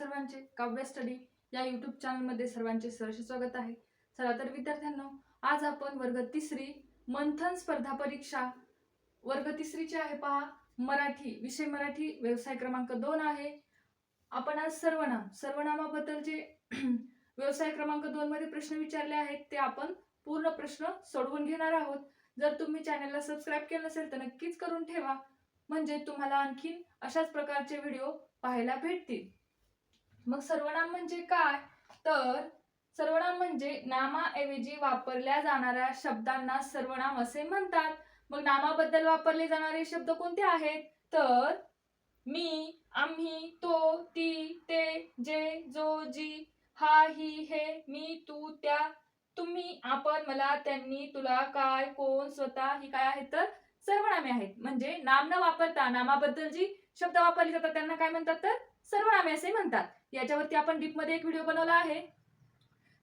सर्वांचे काव्य स्टडी या यूट्यूब चॅनलमध्ये सर्वांचे सहर्ष स्वागत आहे. चला तर विद्यार्थ्यांनो, आज आपण वर्ग तिसरी मंथन स्पर्धा परीक्षा वर्ग तिसरीची आहे पहा. मराठी विषय मराठी व्यवसाय क्रमांक 2 आहे. आपण आज सर्वनामाबद्दल जे व्यवसाय क्रमांक 2 मध्ये प्रश्न विचारले आहेत ते आपण पूर्ण प्रश्न सोडवून घेणार आहोत. जर तुम्ही चॅनलला सबस्क्राईब केलं नसेल तर नक्कीच करून ठेवा, म्हणजे तुम्हाला आणखीन अशाच प्रकारचे व्हिडिओ पाहायला भेटतील. मग सर्वनाम म्हणजे काय? तर सर्वनाम म्हणजे नामाऐवजी वापरल्या जाणाऱ्या शब्दांना सर्वनाम असे म्हणतात. मग नामाबद्दल वापरले जाणारे शब्द कोणते आहेत? तर मी, आम्ही, तो, ती, ते, जे, जो, जी, हा, ही, हे, मी, तू, त्या, तुम्ही, आपण, मला, त्यांनी, तुला, काय, कोण, स्वतः ही काय आहेत? तर सर्वनामे आहेत. म्हणजे नाम न वापरता नामाबद्दल जी शब्द वापरले जातात त्यांना काय म्हणतात? तर सर्वनामे असे म्हणतात. याच्यावरती आपण डीप मध्ये एक व्हिडिओ बनवला आहे.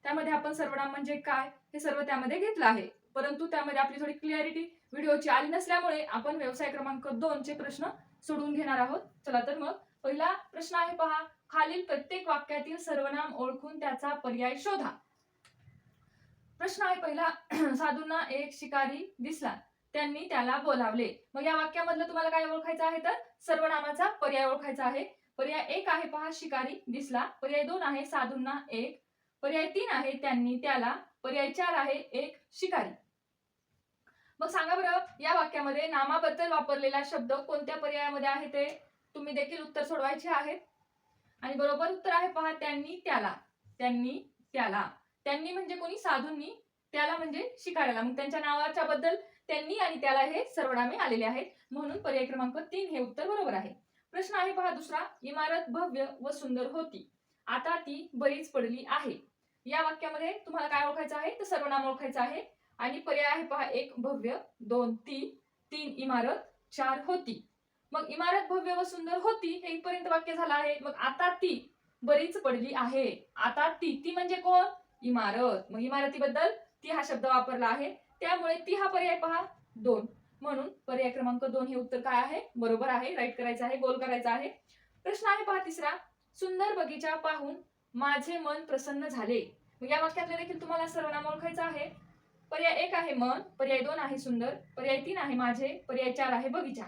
त्यामध्ये आपण सर्वनाम म्हणजे काय हे सर्व त्यामध्ये घेतलं आहे. परंतु त्यामध्ये आपली थोडी क्लिअरिटी व्हिडिओची आली नसल्यामुळे आपण व्यवसाय क्रमांक 2 चे प्रश्न सोडवून घेणार आहोत. चला तर मग पहिला प्रश्न आहे पहा. खालील प्रत्येक वाक्यातील सर्वनाम ओळखून त्याचा पर्याय शोधा. प्रश्न आहे पहिला. साधूंना एक शिकारी दिसला, त्यांनी त्याला बोलावले. मग या वाक्यामधलं तुम्हाला काय ओळखायचं आहे? तर सर्वनामाचा पर्याय ओळखायचा आहे. पर्याय 1 आहे पहा, शिकारी दिसला. पर्याय 2 आहे साधूंना एक. पर्याय 3 आहे त्यांनी त्याला. पर्याय 4 आहे एक शिकारी. मग सांगा बरं, या वाक्यामध्ये नामाबद्दल वापरलेला शब्द कोणत्या पर्यायामध्ये आहे ते तुम्ही देखील उत्तर सोडवायचे आहे. आणि बरोबर उत्तर आहे पहा, त्यांनी त्याला. त्यांनी त्याला. त्यांनी म्हणजे कोणी? साधूंनी. त्याला म्हणजे शिकाऱ्याला. मग त्यांच्या नावाच्या बद्दल त्यांनी आणि त्याला हे सर्वनामे आलेले आहेत, म्हणून पर्याय क्रमांक 3 हे उत्तर बरोबर आहे. प्रश्न आहे पहा दुसरा. इमारत भव्य व सुंदर होती, आता ती बरीच पडली आहे. या वाक्यामध्ये तुम्हाला काय ओळखायचं आहे? तर सर्वनाम ओळखायचं आहे. आणि पर्याय आहे पहा, 1 भव्य, 2 ती, 3 इमारत, 4 होती. मग इमारत भव्य व सुंदर होती हे इथपर्यंत वाक्य झालं आहे. मग आता ती बरीच पडली आहे. आता ती म्हणजे कोण? इमारत. मग इमारतीबद्दल ती हा शब्द वापरला आहे, त्यामुळे ती हा पर्याय पहा 2. म्हणून पर्याय क्रमांक 2 हे उत्तर काय आहे? बरोबर आहे. राईट करायचं आहे, गोल करायचं आहे. प्रश्न आहे पहा तिसरा. सुंदर बगीचा पाहून माझे मन प्रसन्न झाले. मग या वाक्यातले देखील तुम्हाला सर्वनाम ओळखायचं आहे. पर्याय 1 आहे मन, पर्याय 2 आहे सुंदर, पर्याय 3 आहे माझे, पर्याय 4 आहे बगीचा.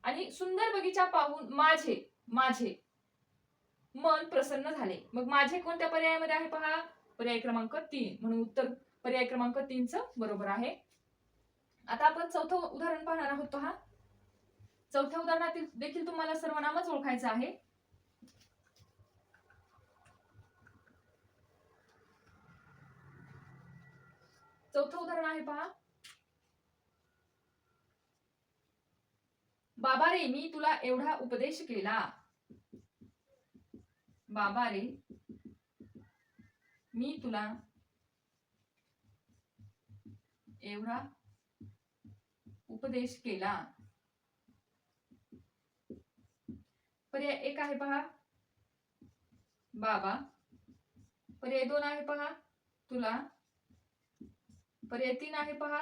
आणि सुंदर बगीचा पाहून माझे मन प्रसन्न झाले. मग माझे कोणत्या पर्यायामध्ये आहे पहा? पर्याय क्रमांक 3. म्हणून उत्तर पर्याय क्रमांक 3 च बरोबर आहे. आता आपण चौथं उदाहरण पाहणार आहोत पहा. चौथ्या उदाहरणातील देखील तुम्हाला सर्वनामच ओळखायचं आहे. चौथं उदाहरण आहे पहा. बाबा रे मी तुला एवढा उपदेश केला. बाबा रे मी तुला एवढा उपदेश केला. पर्याय 1 आहे पहा बाबा. पर्याय 2 आहे पहा तुला. पर्याय 3 आहे पहा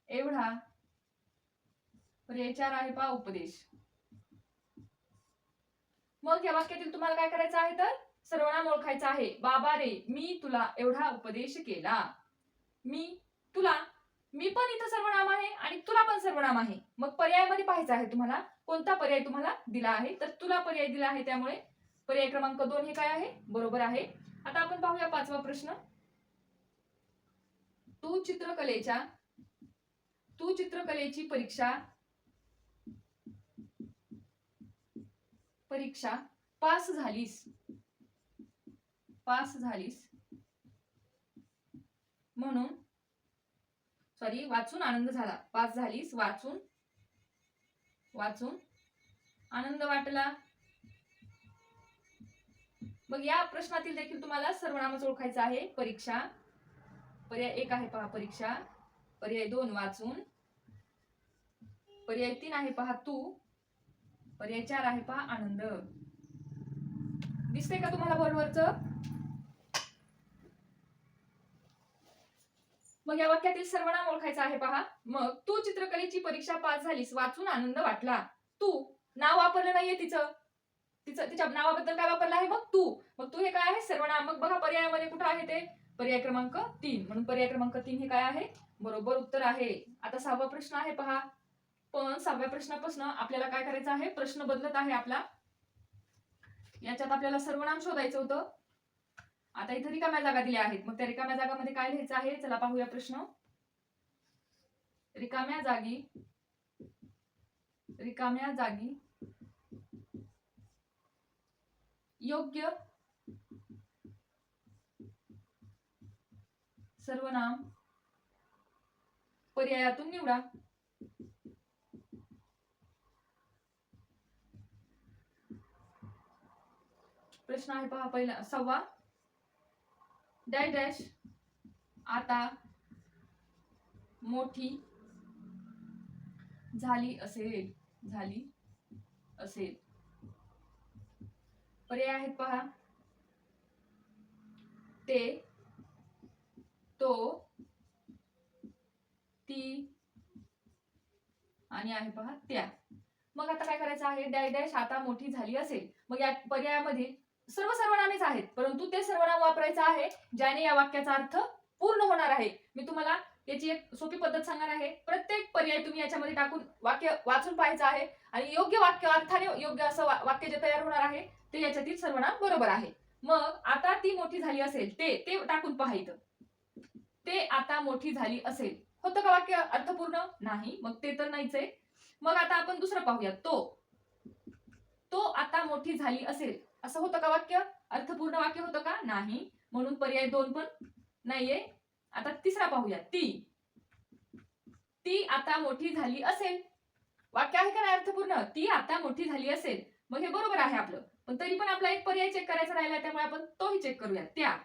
एवढा. पर्याय 4 आहे पहा उपदेश. मग या वाक्यातील तुम्हाला काय करायचं आहे? तर सर्वनाम ओळखायचं आहे. बाबा रे मी तुला एवढा उपदेश केला. मी, तुला, मी पण इथं सर्वनाम आहे आणि तुला पण सर्वनाम आहे. मग पर्यायामध्ये पाहायचं आहे तुम्हाला कोणता पर्याय तुम्हाला दिला आहे. तर तुला पर्याय दिला आहे, त्यामुळे पर्याय क्रमांक 2 हे काय आहे? बरोबर आहे. आता आपण पाहूया 5वा प्रश्न. तू चित्रकलेची परीक्षा पास झालीस म्हणून वाचून आनंद झाला. पास झालीस वाचून आनंद वाटला. मग या प्रश्नातील देखील तुम्हाला सर्वनामच ओळखायचं आहे. परीक्षा, पर्याय 1 आहे पहा परीक्षा, पर्याय 2 वाचून, पर्याय 3 आहे पहा तू, पर्याय 4 आहे पहा आनंद. दिसते का तुम्हाला बोर्डवरचं? मग या वाक्यातील सर्वनाम ओळखायचं आहे पहा. मग तू चित्रकलेची परीक्षा पास झालीस वाचून आनंद वाटला. तू नाव वापरलं नाहीये तिचं, तिच्या नावाबद्दल काय वापरलं आहे मग तू. मग तू हे काय आहे सर्वनाम. मग बघा पर्यायामध्ये कुठं आहे ते पर्याय क्रमांक 3 म्हणून पर्याय क्रमांक 3 हे काय आहे बरोबर उत्तर आहे. आता 6वा प्रश्न आहे पहा. पण 6व्या प्रश्नापासून आपल्याला काय करायचं आहे प्रश्न बदलत आहे आपला. याच्यात आपल्याला सर्वनाम शोधायचं होतं. आता इथे रिकाम्या जागा दिल्या आहेत. मग त्या रिकाम्या जागामध्ये काय लिहायचं आहे चला पाहूया प्रश्न. रिकाम्या जागी योग्य सर्वनाम पर्यायातून निवडा. प्रश्न आहे पहा पहिला 6वा. डॅश डॅश आता मोठी झाली असेल. पर्याय आहेत पहा. ते, तो, ती आणि आहे पहा त्या. मग आता काय करायचं आहे डॅश डॅश आता मोठी झाली असेल. मग या पर्यायामध्ये सर्व सर्वनामेच आहेत परंतु ते सर्वनाम वापरायचं आहे ज्याने या वाक्याचा अर्थ पूर्ण होणार आहे. मी तुम्हाला याची एक सोपी पद्धत सांगणार आहे. प्रत्येक पर्याय तुम्ही याच्यामध्ये टाकून वाक्य वाचून पाहायचं आहे आणि योग्य वाक्य अर्थाने योग्य असं वाक्य जे तयार होणार आहे ते याच्यातील सर्वनाम बरोबर आहे. मग आता ती मोठी झाली असेल ते टाकून पाहायचं. ते आता मोठी झाली असेल होतं का वाक्य अर्थपूर्ण नाही. मग ते तर नाहीच आहे. मग आता आपण दुसरं पाहूया. तो आता मोठी झाली असेल असं होतं का वाक्य अर्थपूर्ण वाक्य होतं का नाही. म्हणून पर्याय 2 पण नाहीये. आता तिसरा पाहूया. ती आता मोठी झाली असेल वाक्य आहे का नाही अर्थपूर्ण. ती आता मोठी झाली असेल मग हे बरोबर आहे आपलं. पण तरी पण आपला एक पर्याय चेक करायचा राहिला त्यामुळे आपण तोही चेक करूया.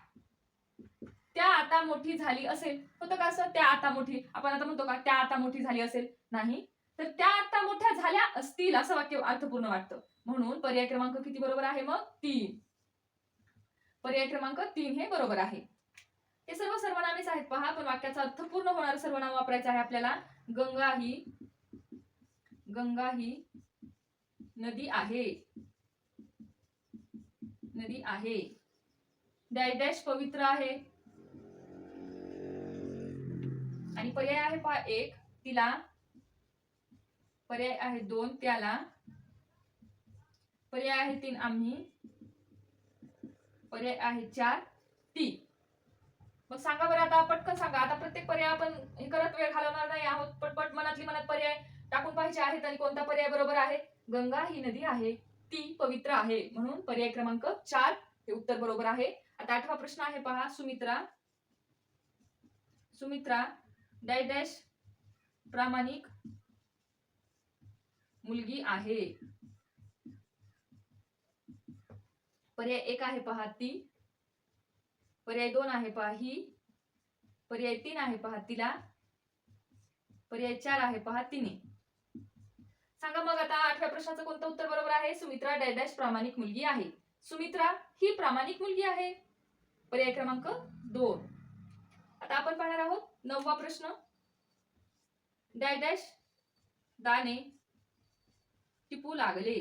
त्या आता मोठी झाली असेल होतं का असं. त्या आता मोठी आपण आता म्हणतो का त्या आता मोठी झाली असेल नाही. तर त्या आता मोठ्या झाल्या असतील असं वाक्य अर्थपूर्ण वाटतं. म्हणून पर्याय क्रमांक किती बरोबर आहे मग 3. पर्याय क्रमांक 3 हे बरोबर आहे. हे सर्व सर्वनामेच आहेत पहा पण वाक्याचा अर्थ पूर्ण होणारं सर्वनाम वापरायचं आहे आपल्याला. गंगा ही नदी आहे. डॅश डॅश पवित्र आहे. आणि पर्याय आहे पहा 1 तिला. पर्याय आहे 2 त्याला. पर्याय आहे 3 आम्ही. पर्याय आहे 4 ती. मग सांगा बरं आता पटकन सांगा. आता प्रत्येक पर्याय आपण हे करत वेळ घालवणार नाही आहोत. पटपट मनात पर्याय टाकून पाहिजे आहेत आणि कोणता पर्याय बरोबर आहे. गंगा ही नदी आहे ती पवित्र आहे म्हणून पर्याय क्रमांक 4 हे उत्तर बरोबर आहे. आता 8वा प्रश्न आहे पहा. सुमित्रा डॅश डॅश प्रामाणिक मुलगी आहे. पर्याय 1 आहे पहा ती. पर्याय 2 आहे पहा ही. पर्याय 3 आहे पहा तिला. पर्याय 4 आहे पहा तिने. सांगा मग आता 8व्या प्रश्नाचं कोणतं उत्तर बरोबर आहे. सुमित्रा डॅश डॅश प्रामाणिक मुलगी आहे. सुमित्रा ही प्रामाणिक मुलगी आहे. पर्याय क्रमांक 2. आता आपण पाहणार आहोत 9वा प्रश्न. डॅश डॅश दाणे टिपू लागले.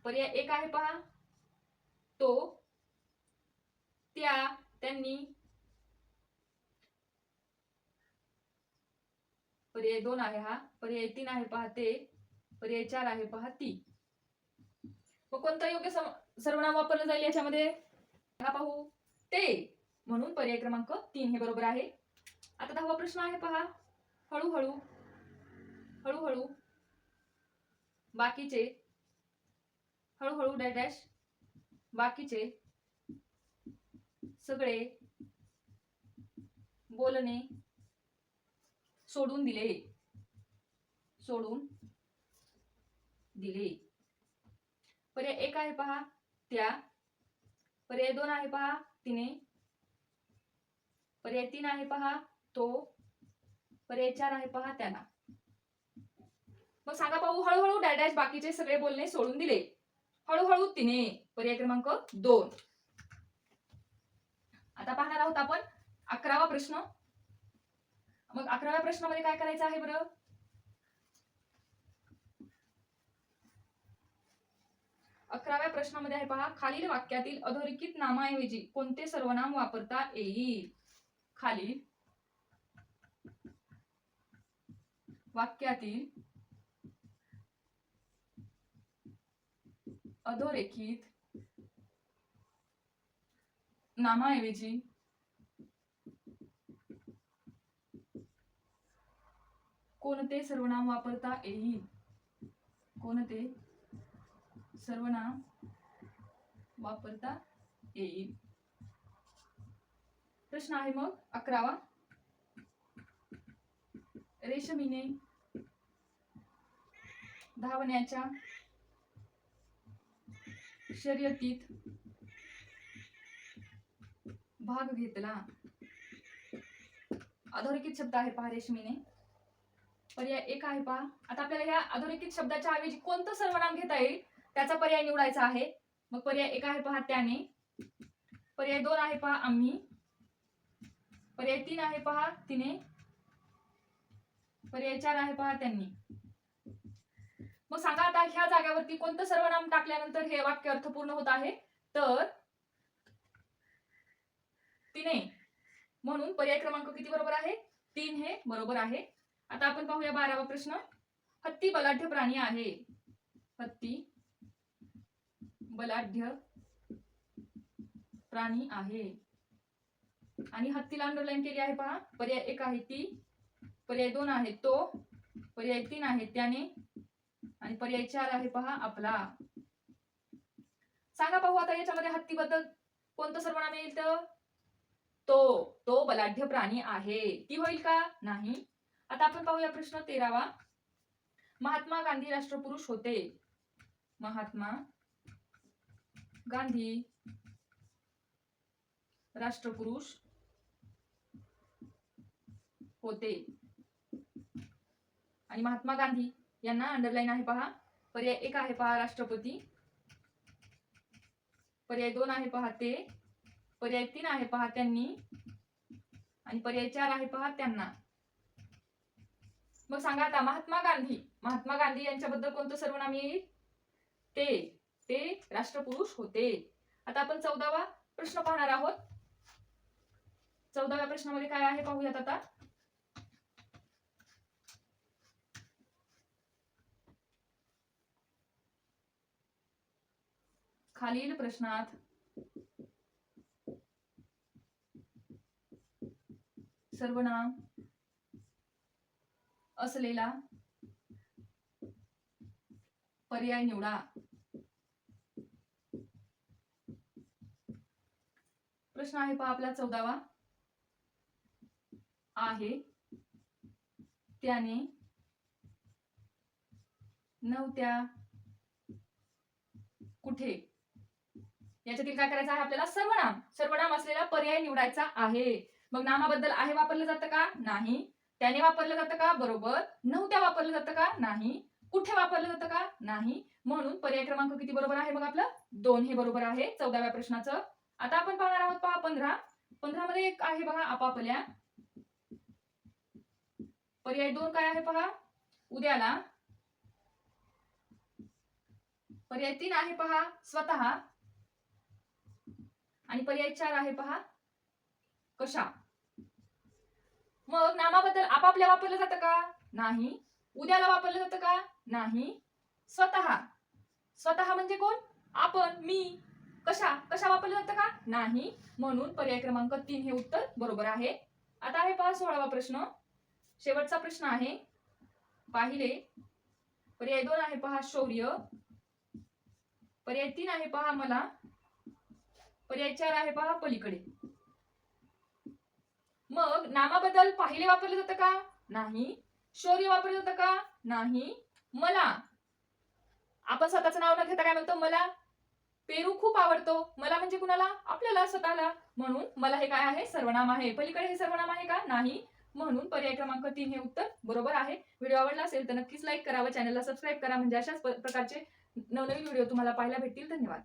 पर्याय 1 आहे पहा तो, त्या, त्यांनी. पर्याय 2 आहे हा. पर्याय 3 आहे पहा ते. पर्याय 4 आहे पहा ती. मग कोणतं योग्य सर्वनाम वापरलं जाईल याच्यामध्ये पाहू. ते म्हणून पर्याय क्रमांक 3 हे बरोबर आहे. आता 10वा प्रश्न आहे पहा. हळूहळू बाकीचे. हळूहळू डॅश डॅश बाकीचे सगळे बोलणे सोडून दिले. पर्याय 1 आहे पहा त्या. पर्याय 2 आहे पहा तिने. पर्याय 3 आहे पहा तो. पर्याय 4 आहे पहा त्याला. मग सांगा पाहू. हळूहळू डॅश डॅश बाकीचे सगळे बोलणे सोडून दिले. हळूहळू तिने. पर्याय क्रमांक 2. आता पाहणार आहोत आपण 11वा प्रश्न. मग 11व्या प्रश्नामध्ये काय करायचं आहे बरं. 11व्या प्रश्नामध्ये आहे पहा, खालील वाक्यातील अधोरेखित नामाऐवजी कोणते सर्वनाम वापरता येईल? खालील वाक्यातील अधोरेखित नामाऐवजी कोणते सर्वनाम वापरता येईल? कोणते सर्वनाम वापरता येईल? प्रश्न आहे मग 11वा, रेशमीने धावण्याच्या शर्यतीत भाग घेतला. अधोरेखित शब्द आहे पहा रेशमीने. पर्याय एक आहे पहा. आता आपल्याला या अधोरेखित शब्दाच्या ऐवजी कोणतं सर्वनाम घेता येईल त्याचा पर्याय निवडायचा आहे. मग पर्याय एक आहे पहा त्याने, पर्याय 2 आहे पहा आम्ही, पर्याय 3 आहे पहा तिने, पर्याय 4 आहे पहा त्यांनी. मग सांगा आता ह्या जागेवरती कोणतं सर्वनाम टाकल्यानंतर हे वाक्य अर्थपूर्ण होत आहे? तर तिने, म्हणून पर्याय क्रमांक किती बरोबर आहे? 3 हे बरोबर आहे. आता आपण पाहूया 12वा प्रश्न. हत्ती बलाढ्य प्राणी आहे. हत्ती बलाढ्य प्राणी आहे आणि हत्तीला अंडरलाईन केली आहे पहा. पर्याय 1 आहे ती, पर्याय 2 आहे तो, पर्याय 3 आहे त्याने आणि पर्याय 4 आहे पहा आपला. सांगा पाहू आता याच्यामध्ये हत्तीबद्दल कोणतं सर्वनाम येईल? तर तो बलाढ्य प्राणी आहे. ती होईल का? नाही. आता आपण पाहूया प्रश्न 13वा. महात्मा गांधी राष्ट्रपुरुष होते. महात्मा गांधी राष्ट्रपुरुष होते आणि महात्मा गांधी यांना अंडरलाईन आहे पहा. पर्याय 1 आहे पहा राष्ट्रपती, पर्याय 2 आहे पहा ते, पर्याय 3 आहे पहा त्यांनी आणि पर्याय 4 आहे पहा त्यांना. मग सांगा आता महात्मा गांधी यांच्याबद्दल कोणतं सर्वनाम येईल? ते राष्ट्रपुरुष होते. आता आपण 14वा प्रश्न पाहणार आहोत. 14व्या प्रश्नामध्ये काय आहे पाहूयात आता. खालील प्रश्नात सर्वनाम असलेला पर्याय निवडा. प्रश्न आहे पहा आपला 14वा. आहे, त्याने, नव्हत्या, कुठे. याच्यातील काय करायचं आहे आपल्याला? सर्वनाम असलेला पर्याय निवडायचा आहे. मग नामाबद्दल आहे वापरलं जातं का? नाही. त्याने वापरलं जातं का? बरोबर. नव्हत्या वापरलं जातं का? नाही. कुठे वापरलं जातं का? नाही. म्हणून पर्याय क्रमांक किती बरोबर आहे मग आपलं? 2 हे बरोबर आहे 14व्या प्रश्नाचं. आता आपण पाहणार आहोत पहा 15 मध्ये एक आहे बघा आपापल्या. पर्याय 2 काय आहे पहा? उद्याला. पर्याय 3 आहे पहा स्वतः आणि पर्याय 4 आहे पहा कशा. मग नामाबद्दल आपापल्या वापरलं जातं का? नाही. उद्याला वापरलं जातं का? नाही. स्वतः म्हणजे कोण? आपण, मी. कशा वापरलं जातं का? नाही. म्हणून पर्याय क्रमांक 3 हे उत्तर बरोबर आहे. आता आहे पहा 16वा प्रश्न. शेवटचा प्रश्न आहे. पाहिले. पर्याय 2 आहे पहा शौर्य, पर्याय 3 आहे पहा मला, पर्याय 4 आहे पहा पलीकडे. मग नामाबद्दल पाहिले वापरलं जातं का? नाही. शौर्य वापरलं जातं का? नाही. मला, आपण स्वतःचं नाव न घेता काय म्हणतो? मला पेरू खूप आवडतो. मला म्हणजे कुणाला? आपल्याला स्वतःला. म्हणून मला हे काय आहे? सर्वनाम आहे. पलीकडे हे सर्वनाम आहे का? नाही. म्हणून पर्याय क्रमांक 3 हे उत्तर बरोबर आहे. व्हिडिओ आवडला असेल तर नक्कीच लाईक करा व चॅनलला सबस्क्राईब करा म्हणजे अशाच प्रकारचे नवनवीन व्हिडिओ तुम्हाला पाहायला भेटतील. धन्यवाद.